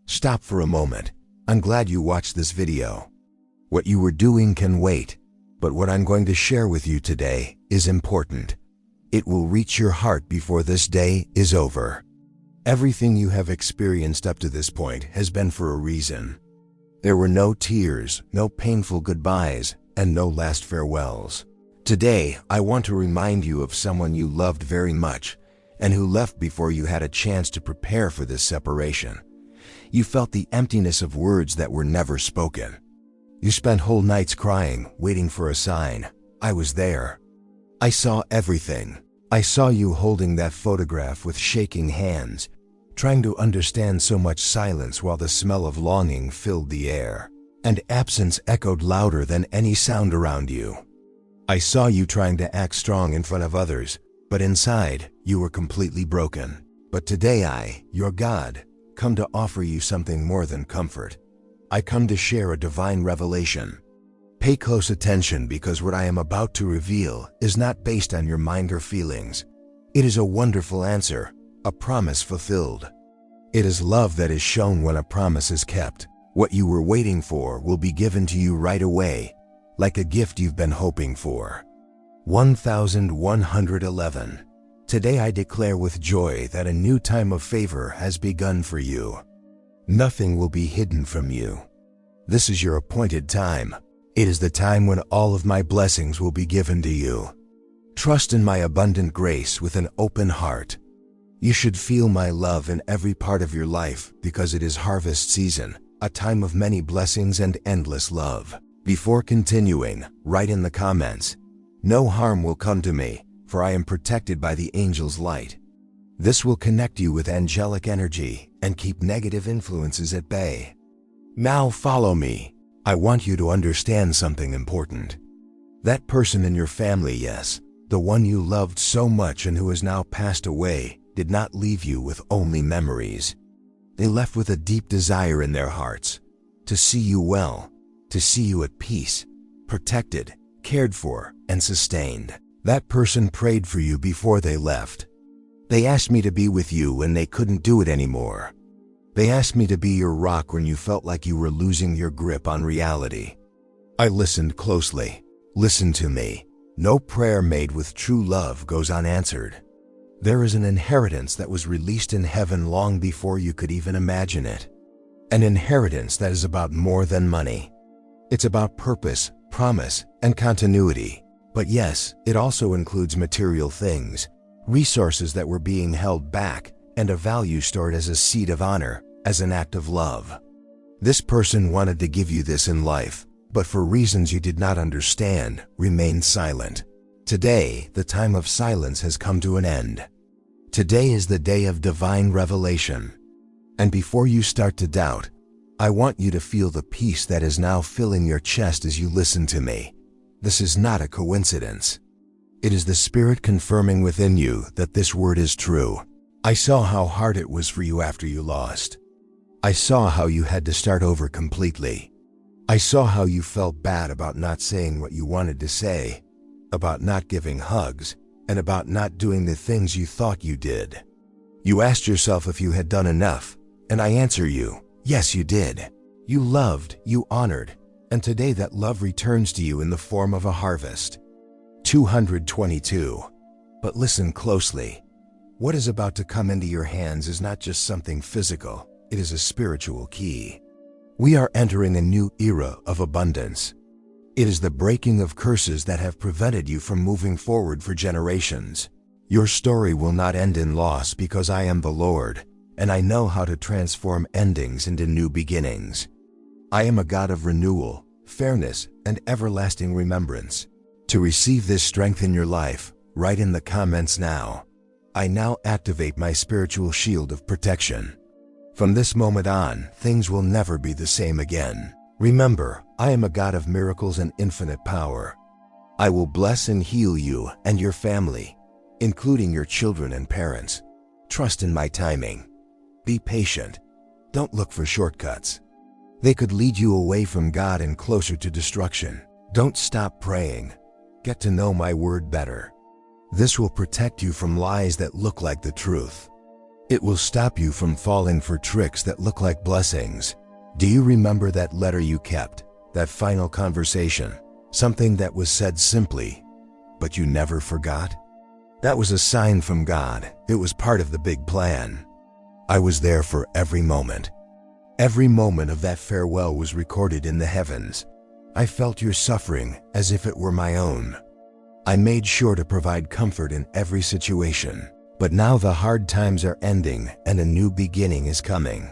Stop for a moment. I'm glad you watched this video. What you were doing can wait, but what I'm going to share with you today is important. It will reach your heart before this day is over. Everything you have experienced up to this point has been for a reason. There were no tears, no painful goodbyes, and no last farewells. Today, I want to remind you of someone you loved very much and who left before you had a chance to prepare for this separation. You felt the emptiness of words that were never spoken. You spent whole nights crying, waiting for a sign. I was there. I saw everything. I saw you holding that photograph with shaking hands, trying to understand so much silence while the smell of longing filled the air, and absence echoed louder than any sound around you. I saw you trying to act strong in front of others, but inside, you were completely broken. But today I, your God, come to offer you something more than comfort. I come to share a divine revelation. Pay close attention because what I am about to reveal is not based on your mind or feelings. It is a wonderful answer, a promise fulfilled. It is love that is shown when a promise is kept. What you were waiting for will be given to you right away, like a gift you've been hoping for. 1111. Today I declare with joy that a new time of favor has begun for you. Nothing will be hidden from you. This is your appointed time. It is the time when all of my blessings will be given to you. Trust in my abundant grace with an open heart. You should feel my love in every part of your life because it is harvest season, a time of many blessings and endless love. Before continuing, write in the comments, "No harm will come to me, for I am protected by the angel's light." This will connect you with angelic energy and keep negative influences at bay. Now follow me. I want you to understand something important. That person in your family, yes, the one you loved so much and who has now passed away, did not leave you with only memories. They left with a deep desire in their hearts, to see you well, to see you at peace, protected, cared for, and sustained. That person prayed for you before they left. They asked me to be with you when they couldn't do it anymore. They asked me to be your rock when you felt like you were losing your grip on reality. I listened closely. Listen to me. No prayer made with true love goes unanswered. There is an inheritance that was released in heaven long before you could even imagine it. An inheritance that is about more than money. It's about purpose, promise, and continuity. But yes, it also includes material things, resources that were being held back, and a value stored as a seed of honor, as an act of love. This person wanted to give you this in life, but for reasons you did not understand, remained silent. Today, the time of silence has come to an end. Today is the day of divine revelation. And before you start to doubt, I want you to feel the peace that is now filling your chest as you listen to me. This is not a coincidence. It is the Spirit confirming within you that this word is true. I saw how hard it was for you after you lost. I saw how you had to start over completely. I saw how you felt bad about not saying what you wanted to say, about not giving hugs, and about not doing the things you thought you did. You asked yourself if you had done enough, and I answer you, yes, you did. You loved, you honored, and today that love returns to you in the form of a harvest. 222. But listen closely. What is about to come into your hands is not just something physical, it is a spiritual key. We are entering a new era of abundance. It is the breaking of curses that have prevented you from moving forward for generations. Your story will not end in loss because I am the Lord, and I know how to transform endings into new beginnings. I am a God of renewal, fairness, and everlasting remembrance. To receive this strength in your life, write in the comments now. I now activate my spiritual shield of protection. From this moment on, things will never be the same again. Remember, I am a God of miracles and infinite power. I will bless and heal you and your family, including your children and parents. Trust in my timing. Be patient. Don't look for shortcuts. They could lead you away from God and closer to destruction. Don't stop praying. Get to know my word better. This will protect you from lies that look like the truth. It will stop you from falling for tricks that look like blessings. Do you remember that letter you kept, that final conversation, something that was said simply, but you never forgot? That was a sign from God. It was part of the big plan. I was there for every moment. Every moment of that farewell was recorded in the heavens. I felt your suffering as if it were my own. I made sure to provide comfort in every situation. But now the hard times are ending and a new beginning is coming.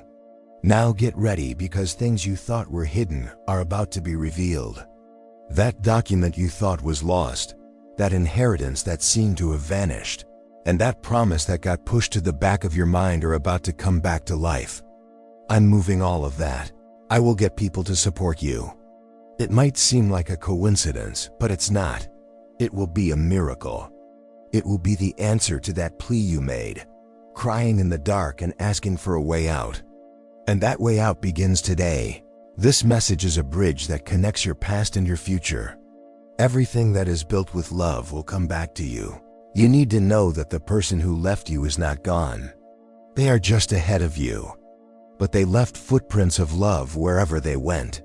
Now get ready, because things you thought were hidden are about to be revealed. That document you thought was lost, that inheritance that seemed to have vanished, and that promise that got pushed to the back of your mind are about to come back to life. I'm moving all of that. I will get people to support you. It might seem like a coincidence, but it's not. It will be a miracle. It will be the answer to that plea you made, crying in the dark and asking for a way out. And that way out begins today. This message is a bridge that connects your past and your future. Everything that is built with love will come back to you. You need to know that the person who left you is not gone. They are just ahead of you. But they left footprints of love wherever they went.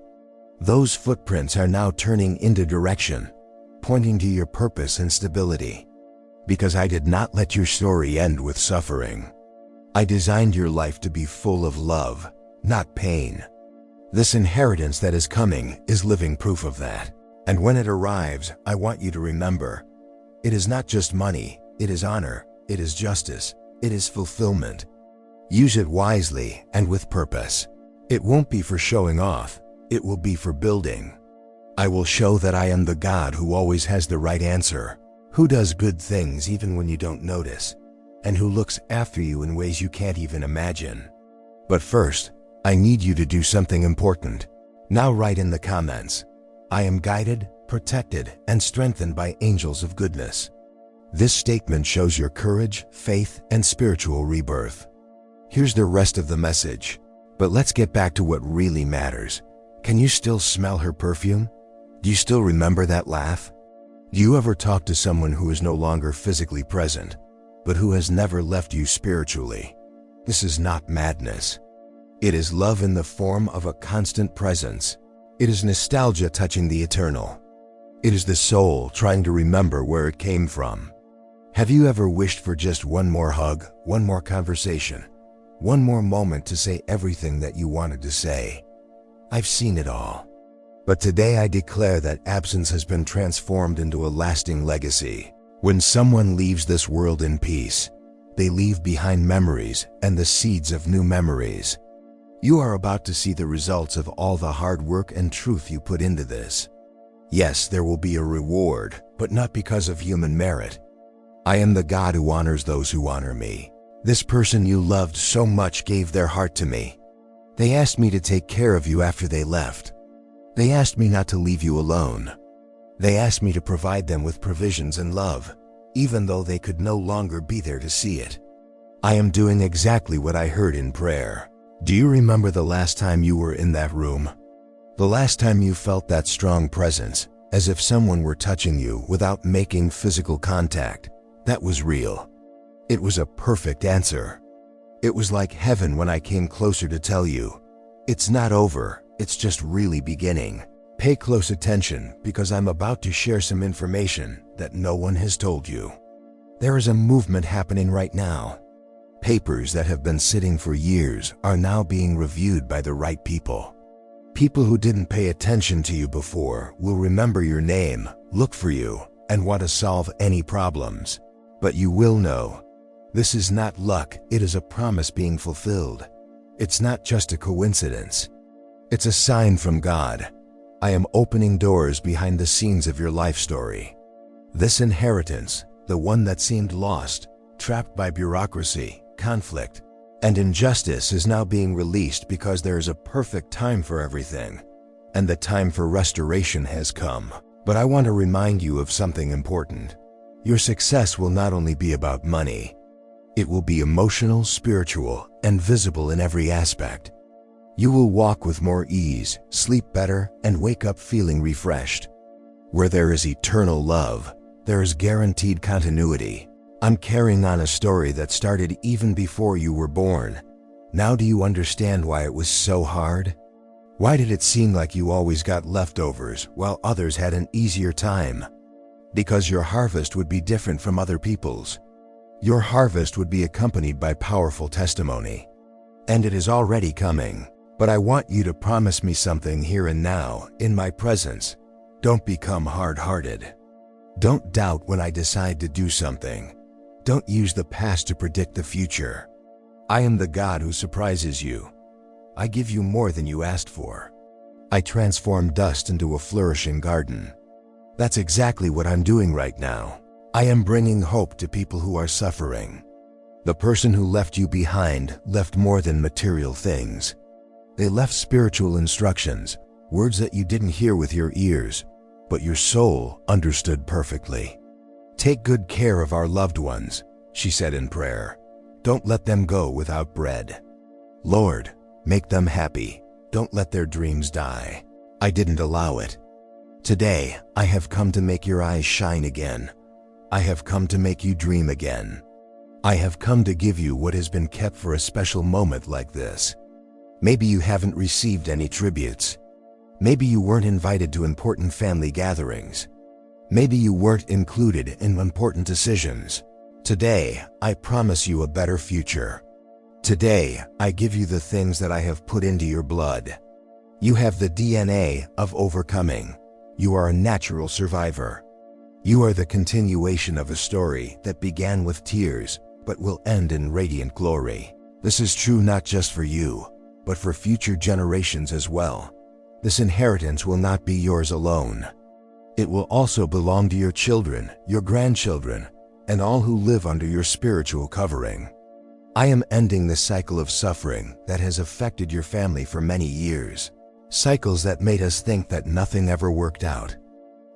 Those footprints are now turning into direction, pointing to your purpose and stability. Because I did not let your story end with suffering. I designed your life to be full of love, not pain. This inheritance that is coming is living proof of that. And when it arrives, I want you to remember, it is not just money, it is honor, it is justice, it is fulfillment. Use it wisely and with purpose. It won't be for showing off, it will be for building. I will show that I am the God who always has the right answer, who does good things even when you don't notice, and who looks after you in ways you can't even imagine. But first, I need you to do something important. Now write in the comments, I am guided, protected, and strengthened by angels of goodness. This statement shows your courage, faith, and spiritual rebirth. Here's the rest of the message. But let's get back to what really matters. Can you still smell her perfume? Do you still remember that laugh? Do you ever talk to someone who is no longer physically present, but who has never left you spiritually? This is not madness. It is love in the form of a constant presence. It is nostalgia touching the eternal. It is the soul trying to remember where it came from. Have you ever wished for just one more hug, one more conversation, one more moment to say everything that you wanted to say? I've seen it all. But today I declare that absence has been transformed into a lasting legacy. When someone leaves this world in peace, they leave behind memories and the seeds of new memories. You are about to see the results of all the hard work and truth you put into this. Yes, there will be a reward, but not because of human merit. I am the God who honors those who honor me. This person you loved so much gave their heart to me. They asked me to take care of you after they left. They asked me not to leave you alone. They asked me to provide them with provisions and love, even though they could no longer be there to see it. I am doing exactly what I heard in prayer. Do you remember the last time you were in that room? The last time you felt that strong presence, as if someone were touching you without making physical contact? That was real. It was a perfect answer. It was like heaven when I came closer to tell you, it's not over, it's just really beginning. Pay close attention, because I'm about to share some information that no one has told you. There is a movement happening right now. Papers that have been sitting for years are now being reviewed by the right people. People who didn't pay attention to you before will remember your name, look for you, and want to solve any problems. But you will know, this is not luck, it is a promise being fulfilled. It's not just a coincidence. It's a sign from God. I am opening doors behind the scenes of your life story. This inheritance, the one that seemed lost, trapped by bureaucracy, conflict, and injustice, is now being released because there is a perfect time for everything, and the time for restoration has come. But I want to remind you of something important. Your success will not only be about money. It will be emotional, spiritual, and visible in every aspect. You will walk with more ease, sleep better, and wake up feeling refreshed. Where there is eternal love, there is guaranteed continuity. I'm carrying on a story that started even before you were born. Now do you understand why it was so hard? Why did it seem like you always got leftovers while others had an easier time? Because your harvest would be different from other people's. Your harvest would be accompanied by powerful testimony. And it is already coming. But I want you to promise me something here and now, in my presence. Don't become hard-hearted. Don't doubt when I decide to do something. Don't use the past to predict the future. I am the God who surprises you. I give you more than you asked for. I transform dust into a flourishing garden. That's exactly what I'm doing right now. I am bringing hope to people who are suffering. The person who left you behind left more than material things. They left spiritual instructions, words that you didn't hear with your ears, but your soul understood perfectly. Take good care of our loved ones, she said in prayer. Don't let them go without bread. Lord, make them happy. Don't let their dreams die. I didn't allow it. Today, I have come to make your eyes shine again. I have come to make you dream again. I have come to give you what has been kept for a special moment like this. Maybe you haven't received any tributes. Maybe you weren't invited to important family gatherings. Maybe you weren't included in important decisions. Today, I promise you a better future. Today, I give you the things that I have put into your blood. You have the DNA of overcoming. You are a natural survivor. You are the continuation of a story that began with tears, but will end in radiant glory. This is true not just for you, but for future generations as well. This inheritance will not be yours alone. It will also belong to your children, your grandchildren, and all who live under your spiritual covering. I am ending the cycle of suffering that has affected your family for many years. Cycles that made us think that nothing ever worked out.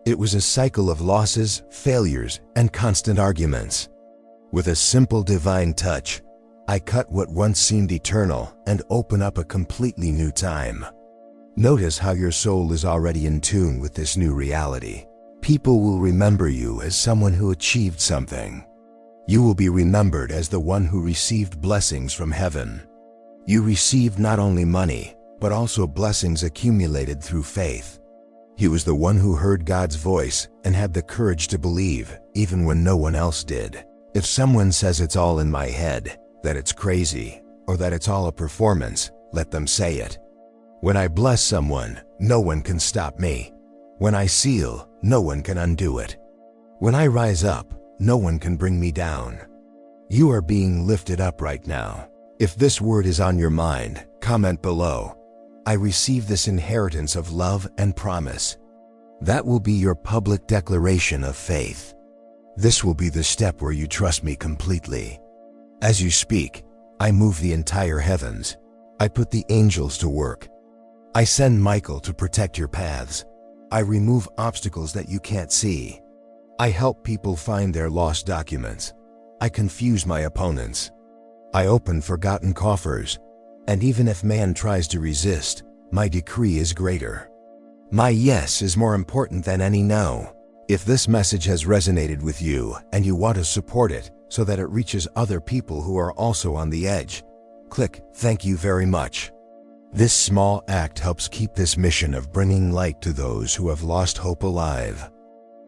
It was a cycle of losses, failures, and constant arguments. With a simple divine touch, I cut what once seemed eternal and open up a completely new time. Notice how your soul is already in tune with this new reality. People will remember you as someone who achieved something. You will be remembered as the one who received blessings from heaven. You received not only money, but also blessings accumulated through faith. He was the one who heard God's voice and had the courage to believe, even when no one else did. If someone says it's all in my head, that it's crazy, or that it's all a performance, let them say it. When I bless someone, no one can stop me. When I seal, no one can undo it. When I rise up, no one can bring me down. You are being lifted up right now. If this word is on your mind, comment below. I receive this inheritance of love and promise. That will be your public declaration of faith. This will be the step where you trust me completely. As you speak, I move the entire heavens. I put the angels to work. I send Michael to protect your paths. I remove obstacles that you can't see. I help people find their lost documents. I confuse my opponents. I open forgotten coffers. And even if man tries to resist, my decree is greater. My yes is more important than any no. If this message has resonated with you and you want to support it so that it reaches other people who are also on the edge, click "Thank you very much." This small act helps keep this mission of bringing light to those who have lost hope alive.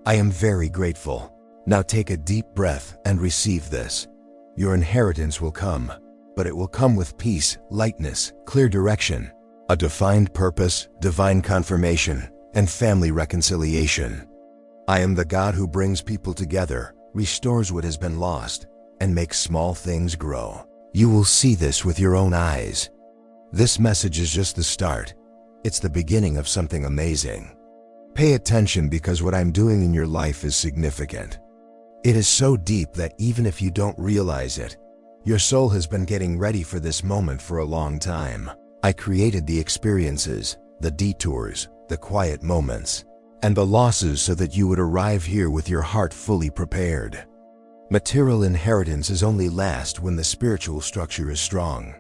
I am very grateful. Now take a deep breath and receive this. Your inheritance will come, but it will come with peace, lightness, clear direction, a defined purpose, divine confirmation, and family reconciliation. I am the God who brings people together, restores what has been lost, and makes small things grow. You will see this with your own eyes. This message is just the start. It's the beginning of something amazing. Pay attention because what I'm doing in your life is significant. It is so deep that even if you don't realize it, your soul has been getting ready for this moment for a long time. I created the experiences, the detours, the quiet moments, and the losses so that you would arrive here with your heart fully prepared. Material inheritance is only last when the spiritual structure is strong.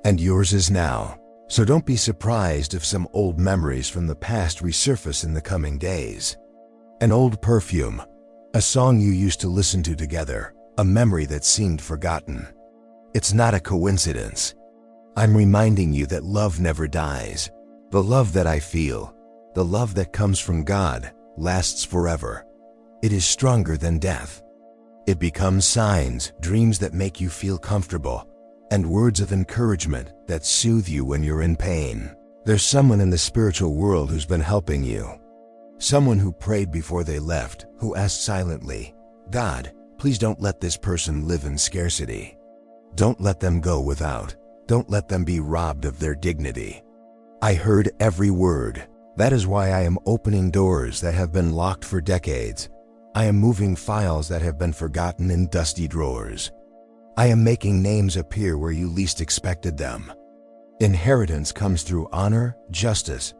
And yours is now. So don't be surprised if some old memories from the past resurface in the coming days. An old perfume, a song you used to listen to together, a memory that seemed forgotten. It's not a coincidence. I'm reminding you that love never dies. The love that I feel, the love that comes from God, lasts forever. It is stronger than death. It becomes signs, dreams that make you feel comfortable, and words of encouragement that soothe you when you're in pain. There's someone in the spiritual world who's been helping you. Someone who prayed before they left, who asked silently, "God, please don't let this person live in scarcity. Don't let them go without. Don't let them be robbed of their dignity." I heard every word. That is why I am opening doors that have been locked for decades. I am moving files that have been forgotten in dusty drawers. I am making names appear where you least expected them. Inheritance comes through honor, justice,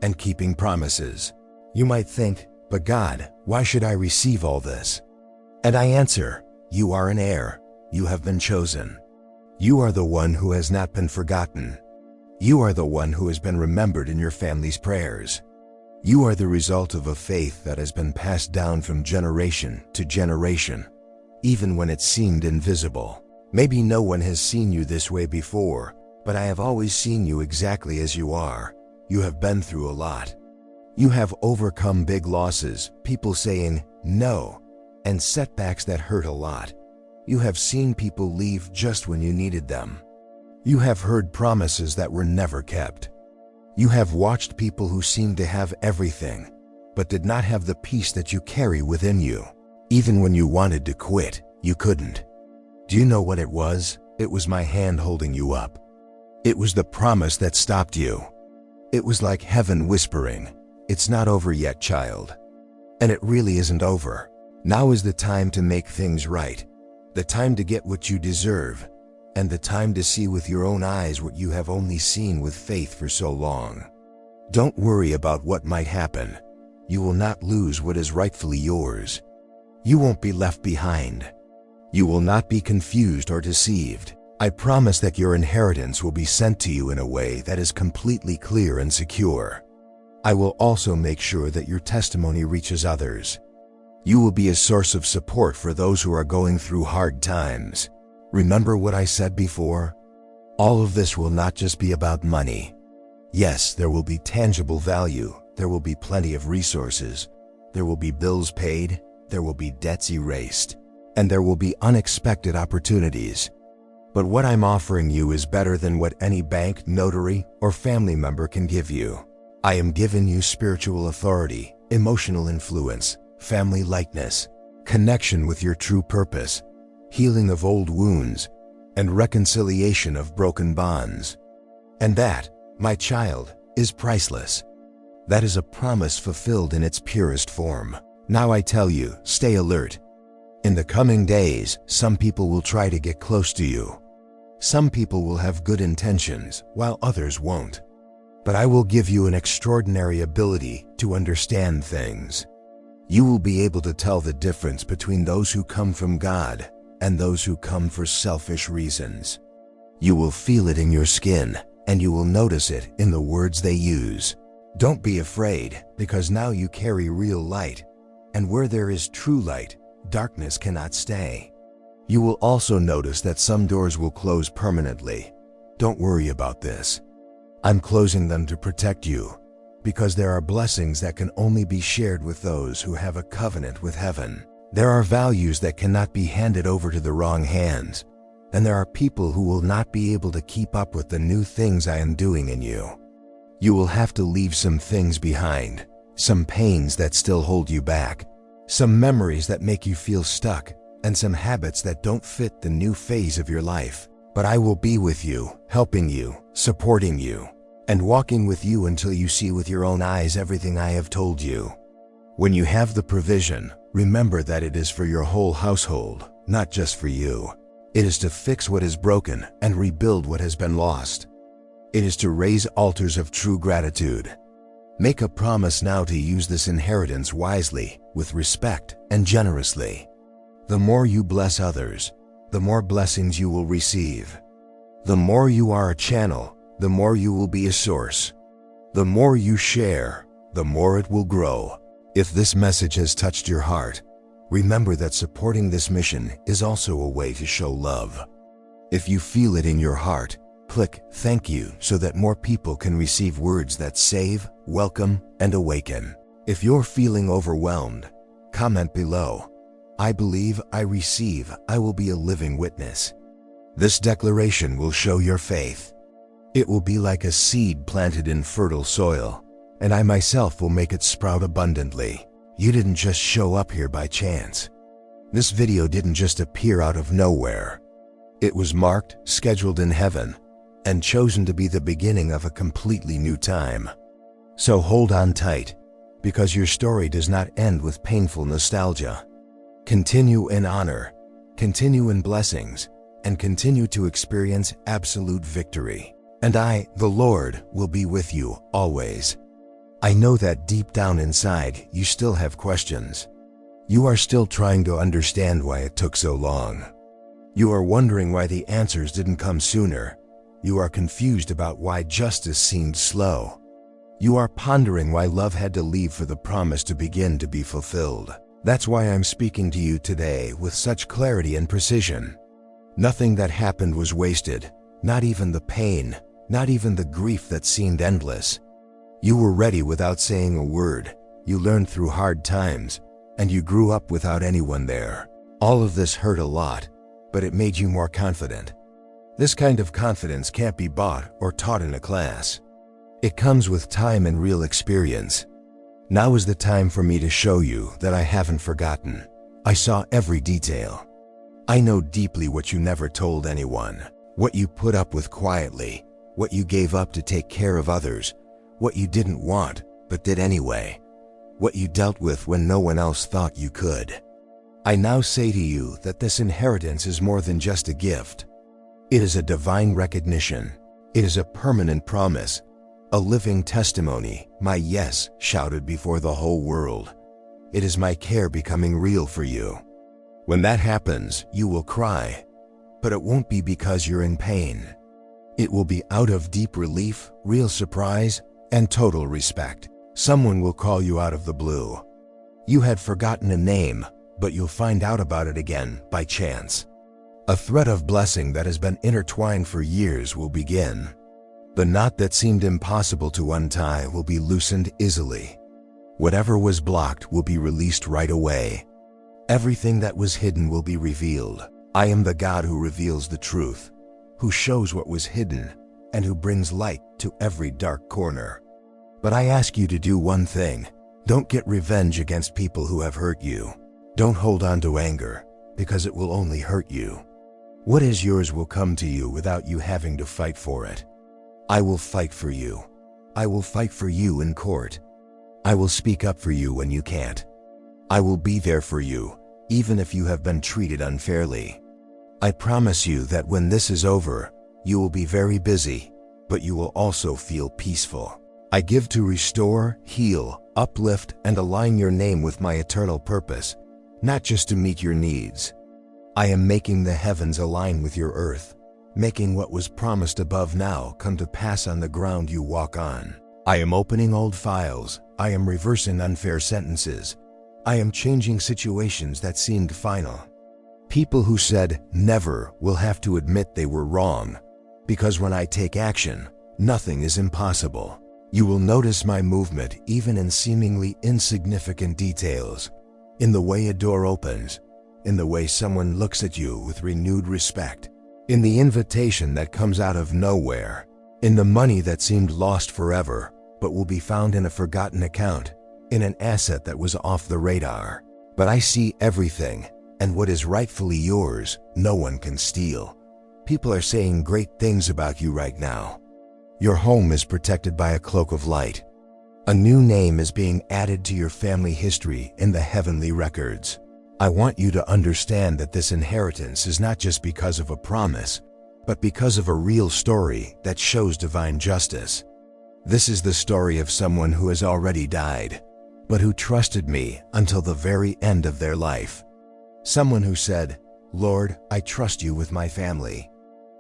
and keeping promises. You might think, "But God, why should I receive all this?" And I answer, you are an heir. You have been chosen. You are the one who has not been forgotten. You are the one who has been remembered in your family's prayers. You are the result of a faith that has been passed down from generation to generation, even when it seemed invisible. Maybe no one has seen you this way before, but I have always seen you exactly as you are. You have been through a lot. You have overcome big losses, people saying no, and setbacks that hurt a lot. You have seen people leave just when you needed them. You have heard promises that were never kept. You have watched people who seemed to have everything, but did not have the peace that you carry within you. Even when you wanted to quit, you couldn't. Do you know what it was? It was my hand holding you up. It was the promise that stopped you. It was like heaven whispering, "It's not over yet, child." And it really isn't over. Now is the time to make things right, the time to get what you deserve, and the time to see with your own eyes what you have only seen with faith for so long. Don't worry about what might happen. You will not lose what is rightfully yours. You won't be left behind. You will not be confused or deceived. I promise that your inheritance will be sent to you in a way that is completely clear and secure. I will also make sure that your testimony reaches others. You will be a source of support for those who are going through hard times. Remember what I said before? All of this will not just be about money. Yes, there will be tangible value. There will be plenty of resources. There will be bills paid. There will be debts erased. And there will be unexpected opportunities. But what I'm offering you is better than what any bank, notary, or family member can give you. I am giving you spiritual authority, emotional influence, family likeness, connection with your true purpose, healing of old wounds, and reconciliation of broken bonds. And that, my child, is priceless. That is a promise fulfilled in its purest form. Now I tell you, stay alert. In the coming days, some people will try to get close to you. Some people will have good intentions, while others won't. But I will give you an extraordinary ability to understand things. You will be able to tell the difference between those who come from God and those who come for selfish reasons. You will feel it in your skin, and you will notice it in the words they use. Don't be afraid, because now you carry real light, and where there is true light, darkness cannot stay. You will also notice that some doors will close permanently. Don't worry about this. I'm closing them to protect you, because there are blessings that can only be shared with those who have a covenant with heaven. There are values that cannot be handed over to the wrong hands, and there are people who will not be able to keep up with the new things I am doing in you. You will have to leave some things behind, some pains that still hold you back, some memories that make you feel stuck, and some habits that don't fit the new phase of your life. But I will be with you, helping you, supporting you, and walking with you until you see with your own eyes everything I have told you. When you have the provision, remember that it is for your whole household, not just for you. It is to fix what is broken and rebuild what has been lost. It is to raise altars of true gratitude. Make a promise now to use this inheritance wisely, with respect, and generously. The more you bless others, the more blessings you will receive. The more you are a channel, the more you will be a source. The more you share, the more it will grow. If this message has touched your heart, Remember that supporting this mission is also a way to show love. If you feel it in your heart, click "Thank you" so that more people can receive words that save, welcome, and awaken. If you're feeling overwhelmed, comment below, "I believe, I receive, I will be a living witness." This declaration will show your faith. It will be like a seed planted in fertile soil, and I myself will make it sprout abundantly. You didn't just show up here by chance. This video didn't just appear out of nowhere. It was marked, scheduled in heaven, and chosen to be the beginning of a completely new time. So hold on tight, because your story does not end with painful nostalgia. Continue in honor, continue in blessings, and continue to experience absolute victory. And I, the Lord, will be with you always. I know that deep down inside, you still have questions. You are still trying to understand why it took so long. You are wondering why the answers didn't come sooner. You are confused about why justice seemed slow. You are pondering why love had to leave for the promise to begin to be fulfilled. That's why I'm speaking to you today with such clarity and precision. Nothing that happened was wasted, not even the pain, not even the grief that seemed endless. You were ready without saying a word, you learned through hard times, and you grew up without anyone there. All of this hurt a lot, but it made you more confident. This kind of confidence can't be bought or taught in a class. It comes with time and real experience. Now is the time for me to show you that I haven't forgotten. I saw every detail. I know deeply what you never told anyone, what you put up with quietly, what you gave up to take care of others, what you didn't want, but did anyway, what you dealt with when no one else thought you could. I now say to you that this inheritance is more than just a gift. It is a divine recognition. It is a permanent promise, a living testimony, my yes shouted before the whole world. It is my care becoming real for you. When that happens, you will cry, but it won't be because you're in pain. It will be out of deep relief, real surprise, and total respect. Someone will call you out of the blue. You had forgotten a name, but you'll find out about it again by chance. A thread of blessing that has been intertwined for years will begin. The knot that seemed impossible to untie will be loosened easily. Whatever was blocked will be released right away. Everything that was hidden will be revealed. I am the God who reveals the truth, who shows what was hidden, and who brings light to every dark corner. But I ask you to do one thing. Don't get revenge against people who have hurt you. Don't hold on to anger, because it will only hurt you. What is yours will come to you without you having to fight for it. I will fight for you. I will fight for you in court. I will speak up for you when you can't. I will be there for you, even if you have been treated unfairly. I promise you that when this is over, you will be very busy, but you will also feel peaceful. I give to restore, heal, uplift, and align your name with my eternal purpose, not just to meet your needs. I am making the heavens align with your earth, making what was promised above now come to pass on the ground you walk on. I am opening old files. I am reversing unfair sentences. I am changing situations that seemed final. People who said never will have to admit they were wrong, because when I take action, nothing is impossible. You will notice my movement even in seemingly insignificant details, in the way a door opens, in the way someone looks at you with renewed respect, in the invitation that comes out of nowhere, in the money that seemed lost forever but will be found in a forgotten account, in an asset that was off the radar. But I see everything, and what is rightfully yours, no one can steal. People are saying great things about you right now. Your home is protected by a cloak of light. A new name is being added to your family history in the heavenly records. I want you to understand that this inheritance is not just because of a promise, but because of a real story that shows divine justice. This is the story of someone who has already died, but who trusted me until the very end of their life. Someone who said, "Lord, I trust you with my family."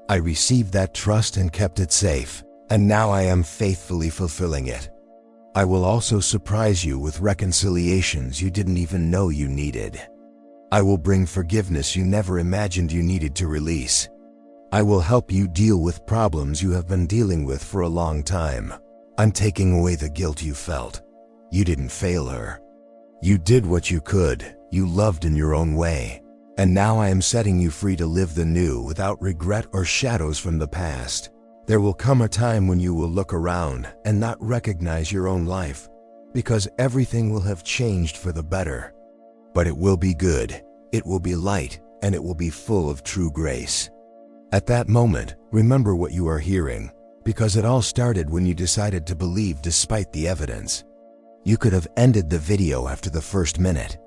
I received that trust and kept it safe, and now I am faithfully fulfilling it. I will also surprise you with reconciliations you didn't even know you needed. I will bring forgiveness you never imagined you needed to release. I will help you deal with problems you have been dealing with for a long time. I'm taking away the guilt you felt. You didn't fail her. You did what you could. You loved in your own way. And now I am setting you free to live the new without regret or shadows from the past. There will come a time when you will look around and not recognize your own life, because everything will have changed for the better. But it will be good, it will be light, and it will be full of true grace. At that moment, remember what you are hearing, because it all started when you decided to believe despite the evidence. You could have ended the video after the first minute.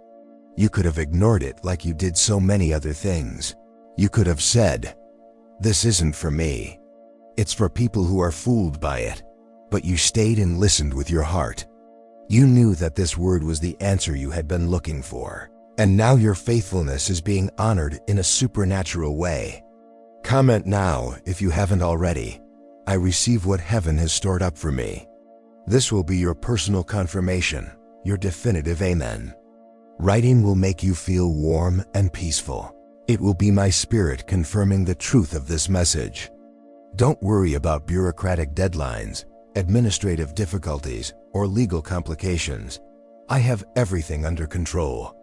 You could have ignored it like you did so many other things. You could have said, "This isn't for me. It's for people who are fooled by it." But you stayed and listened with your heart. You knew that this word was the answer you had been looking for. And now your faithfulness is being honored in a supernatural way. Comment now if you haven't already. I receive what heaven has stored up for me. This will be your personal confirmation, your definitive amen. Writing will make you feel warm and peaceful. It will be my spirit confirming the truth of this message. Don't worry about bureaucratic deadlines, administrative difficulties, or legal complications. I have everything under control.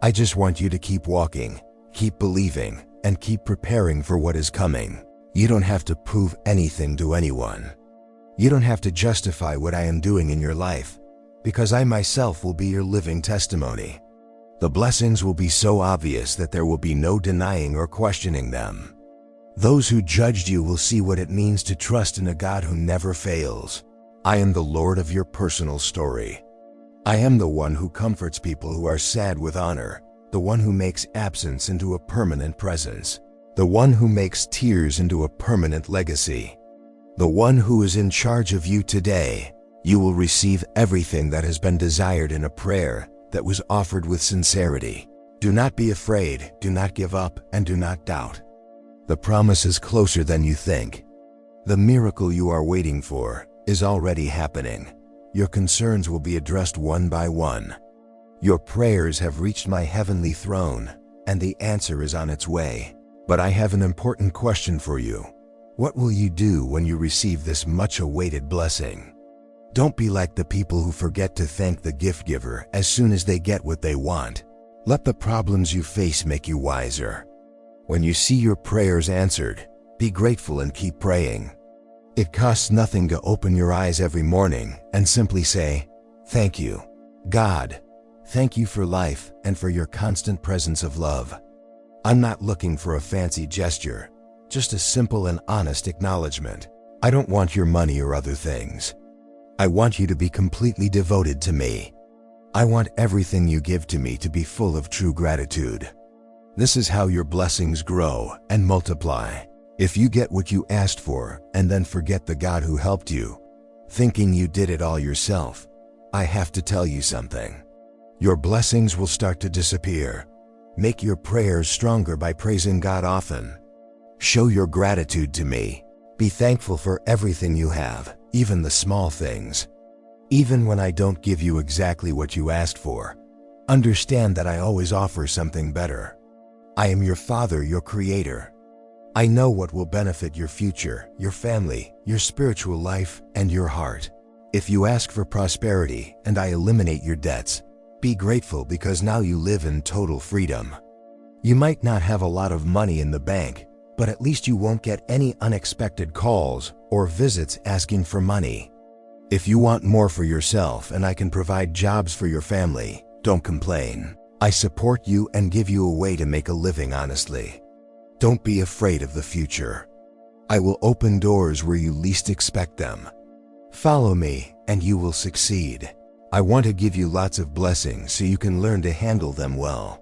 I just want you to keep walking, keep believing, and keep preparing for what is coming. You don't have to prove anything to anyone. You don't have to justify what I am doing in your life, because I myself will be your living testimony. The blessings will be so obvious that there will be no denying or questioning them. Those who judged you will see what it means to trust in a God who never fails. I am the Lord of your personal story. I am the one who comforts people who are sad with honor, the one who makes absence into a permanent presence, the one who makes tears into a permanent legacy, the one who is in charge of you today. You will receive everything that has been desired in a prayer that was offered with sincerity. Do not be afraid, do not give up, and do not doubt. The promise is closer than you think. The miracle you are waiting for is already happening. Your concerns will be addressed one by one. Your prayers have reached my heavenly throne, and the answer is on its way. But I have an important question for you. What will you do when you receive this much-awaited blessing? Don't be like the people who forget to thank the gift giver as soon as they get what they want. Let the problems you face make you wiser. When you see your prayers answered, be grateful and keep praying. It costs nothing to open your eyes every morning and simply say, "Thank you, God. Thank you for life and for your constant presence of love." I'm not looking for a fancy gesture, just a simple and honest acknowledgement. I don't want your money or other things. I want you to be completely devoted to me. I want everything you give to me to be full of true gratitude. This is how your blessings grow and multiply. If you get what you asked for and then forget the God who helped you, thinking you did it all yourself, I have to tell you something. Your blessings will start to disappear. Make your prayers stronger by praising God often. Show your gratitude to me. Be thankful for everything you have, even the small things. Even when I don't give you exactly what you asked for, understand that I always offer something better. I am your Father, your Creator. I know what will benefit your future, your family, your spiritual life, and your heart. If you ask for prosperity and I eliminate your debts, be grateful because now you live in total freedom. You might not have a lot of money in the bank, but at least you won't get any unexpected calls or visits asking for money. If you want more for yourself and I can provide jobs for your family, don't complain. I support you and give you a way to make a living honestly. Don't be afraid of the future. I will open doors where you least expect them. Follow me and you will succeed. I want to give you lots of blessings so you can learn to handle them well.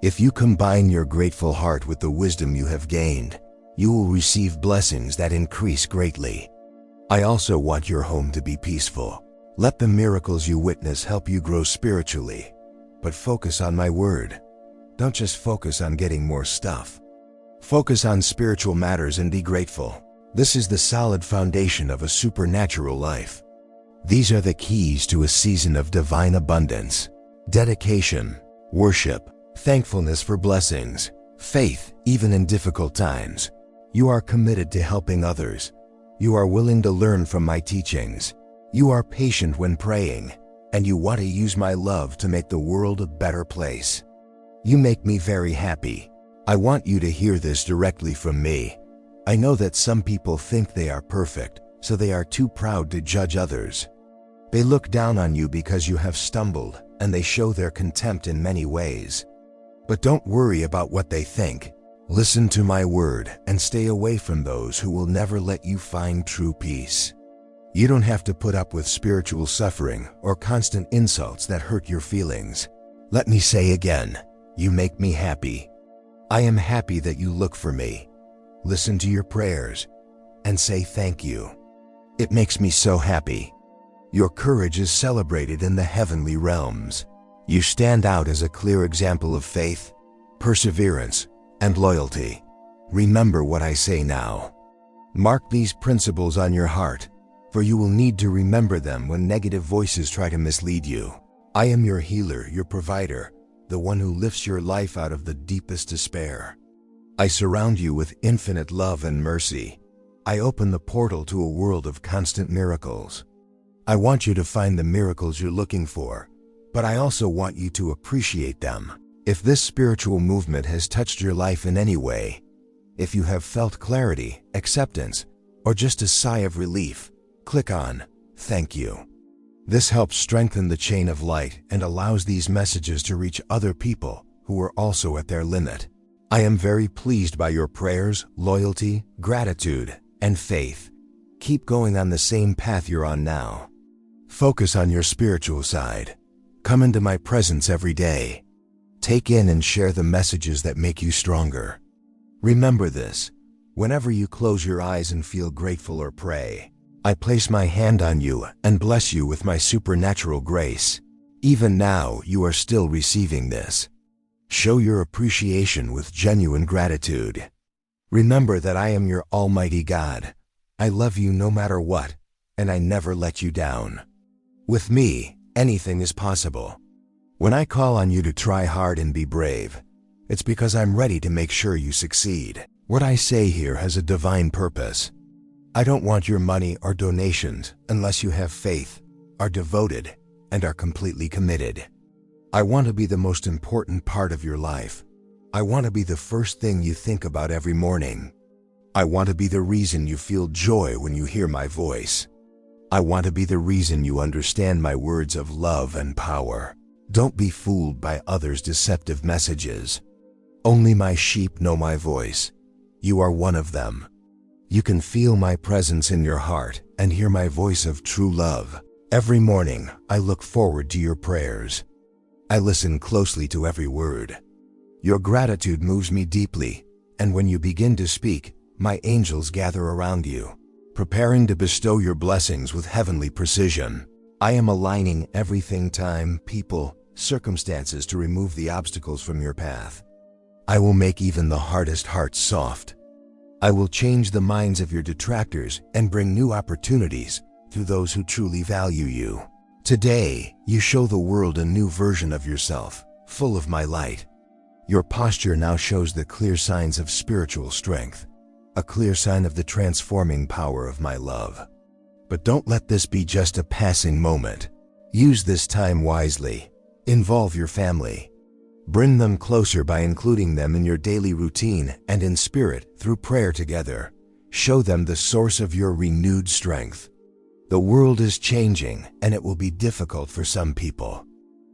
If you combine your grateful heart with the wisdom you have gained, you will receive blessings that increase greatly. I also want your home to be peaceful. Let the miracles you witness help you grow spiritually. But focus on my word. Don't just focus on getting more stuff. Focus on spiritual matters and be grateful. This is the solid foundation of a supernatural life. These are the keys to a season of divine abundance, dedication, worship, thankfulness for blessings, faith even in difficult times. You are committed to helping others. You are willing to learn from my teachings. You are patient when praying, and you want to use my love to make the world a better place. You make me very happy. I want you to hear this directly from me. I know that some people think they are perfect, so they are too proud to judge others. They look down on you because you have stumbled, and they show their contempt in many ways. But don't worry about what they think. Listen to my word and stay away from those who will never let you find true peace. You don't have to put up with spiritual suffering or constant insults that hurt your feelings. Let me say again, you make me happy. I am happy that you look for me, listen to your prayers, and say thank you. It makes me so happy. Your courage is celebrated in the heavenly realms. You stand out as a clear example of faith, perseverance, and loyalty. Remember what I say now. Mark these principles on your heart, for you will need to remember them when negative voices try to mislead you. I am your healer, your provider, the one who lifts your life out of the deepest despair. I surround you with infinite love and mercy. I open the portal to a world of constant miracles. I want you to find the miracles you're looking for, but I also want you to appreciate them. If this spiritual movement has touched your life in any way, if you have felt clarity, acceptance, or just a sigh of relief, click on "Thank you." This helps strengthen the chain of light and allows these messages to reach other people who are also at their limit. I am very pleased by your prayers, loyalty, gratitude, and faith. Keep going on the same path you're on now. Focus on your spiritual side. Come into my presence every day. Take in and share the messages that make you stronger. Remember this, whenever you close your eyes and feel grateful or pray, I place my hand on you and bless you with my supernatural grace. Even now, you are still receiving this. Show your appreciation with genuine gratitude. Remember that I am your Almighty God. I love you no matter what, and I never let you down. With me, anything is possible. When I call on you to try hard and be brave, it's because I'm ready to make sure you succeed. What I say here has a divine purpose. I don't want your money or donations unless you have faith, are devoted, and are completely committed. I want to be the most important part of your life. I want to be the first thing you think about every morning. I want to be the reason you feel joy when you hear my voice. I want to be the reason you understand my words of love and power. Don't be fooled by others' deceptive messages. Only my sheep know my voice. You are one of them. You can feel my presence in your heart and hear my voice of true love. Every morning, I look forward to your prayers. I listen closely to every word. Your gratitude moves me deeply, and when you begin to speak, my angels gather around you, preparing to bestow your blessings with heavenly precision. I am aligning everything, time, people, circumstances to remove the obstacles from your path. I will make even the hardest hearts soft. I will change the minds of your detractors and bring new opportunities to those who truly value you. Today, you show the world a new version of yourself, full of my light. Your posture now shows the clear signs of spiritual strength, a clear sign of the transforming power of my love. But don't let this be just a passing moment. Use this time wisely. Involve your family. Bring them closer by including them in your daily routine and in spirit through prayer together. Show them the source of your renewed strength. The world is changing, and it will be difficult for some people.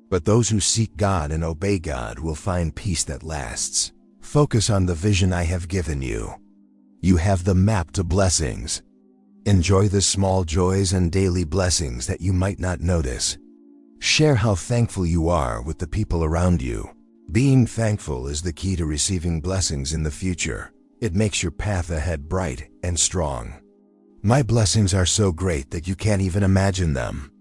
But those who seek God and obey God will find peace that lasts. Focus on the vision I have given you. You have the map to blessings. Enjoy the small joys and daily blessings that you might not notice. Share how thankful you are with the people around you. Being thankful is the key to receiving blessings in the future. It makes your path ahead bright and strong. My blessings are so great that you can't even imagine them.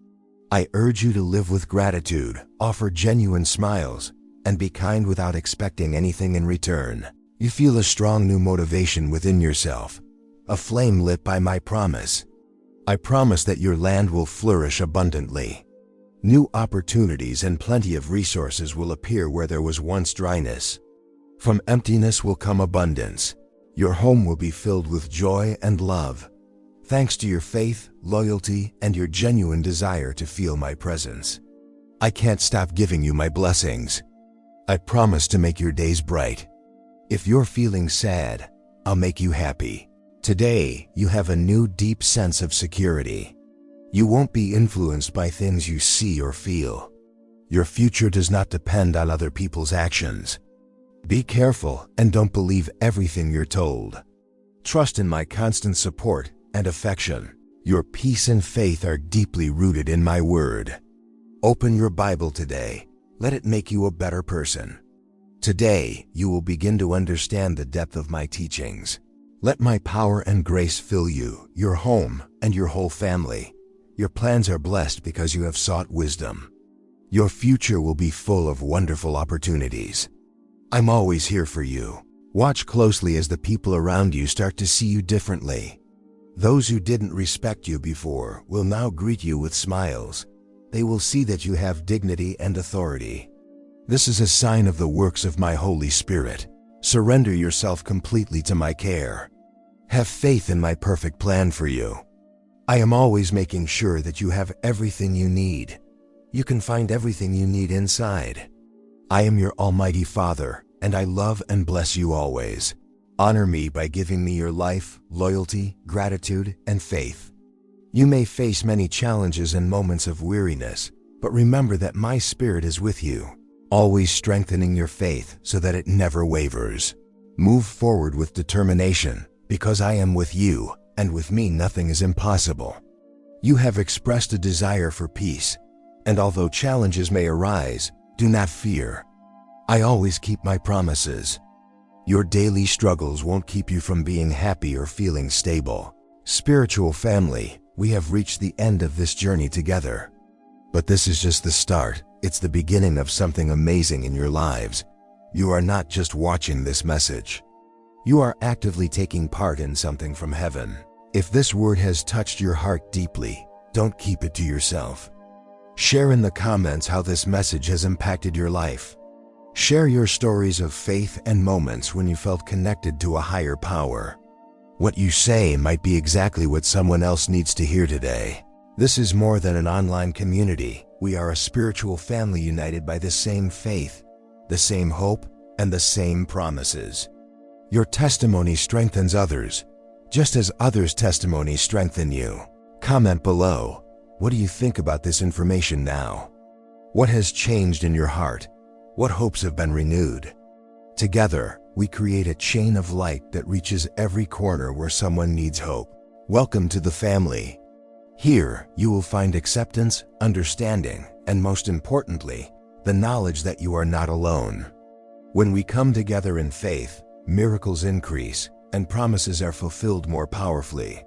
I urge you to live with gratitude, offer genuine smiles, and be kind without expecting anything in return. You feel a strong new motivation within yourself, a flame lit by my promise. I promise that your land will flourish abundantly. New opportunities and plenty of resources will appear where there was once dryness. From emptiness will come abundance. Your home will be filled with joy and love, thanks to your faith, loyalty, and your genuine desire to feel my presence. I can't stop giving you my blessings. I promise to make your days bright. If you're feeling sad, I'll make you happy. Today, you have a new deep sense of security. You won't be influenced by things you see or feel. Your future does not depend on other people's actions. Be careful and don't believe everything you're told. Trust in my constant support and affection. Your peace and faith are deeply rooted in my word. Open your Bible today. Let it make you a better person. Today, you will begin to understand the depth of my teachings. Let my power and grace fill you, your home, and your whole family. Your plans are blessed because you have sought wisdom. Your future will be full of wonderful opportunities. I'm always here for you. Watch closely as the people around you start to see you differently. Those who didn't respect you before will now greet you with smiles. They will see that you have dignity and authority. This is a sign of the works of my Holy Spirit. Surrender yourself completely to my care. Have faith in my perfect plan for you. I am always making sure that you have everything you need. You can find everything you need inside. I am your Almighty Father, and I love and bless you always. Honor me by giving me your life, loyalty, gratitude, and faith. You may face many challenges and moments of weariness, but remember that my Spirit is with you, always strengthening your faith so that it never wavers. Move forward with determination, because I am with you, and with me nothing is impossible. You have expressed a desire for peace, and although challenges may arise, do not fear. I always keep my promises. Your daily struggles won't keep you from being happy or feeling stable. Spiritual family, we have reached the end of this journey together. But this is just the start. It's the beginning of something amazing in your lives. You are not just watching this message. You are actively taking part in something from heaven. If this word has touched your heart deeply, don't keep it to yourself. Share in the comments how this message has impacted your life. Share your stories of faith and moments when you felt connected to a higher power. What you say might be exactly what someone else needs to hear today. This is more than an online community. We are a spiritual family united by the same faith, the same hope, and the same promises. Your testimony strengthens others, just as others' testimonies strengthen you. Comment below. What do you think about this information now? What has changed in your heart? What hopes have been renewed? Together, we create a chain of light that reaches every corner where someone needs hope. Welcome to the family. Here, you will find acceptance, understanding, and most importantly, the knowledge that you are not alone. When we come together in faith, miracles increase, and promises are fulfilled more powerfully.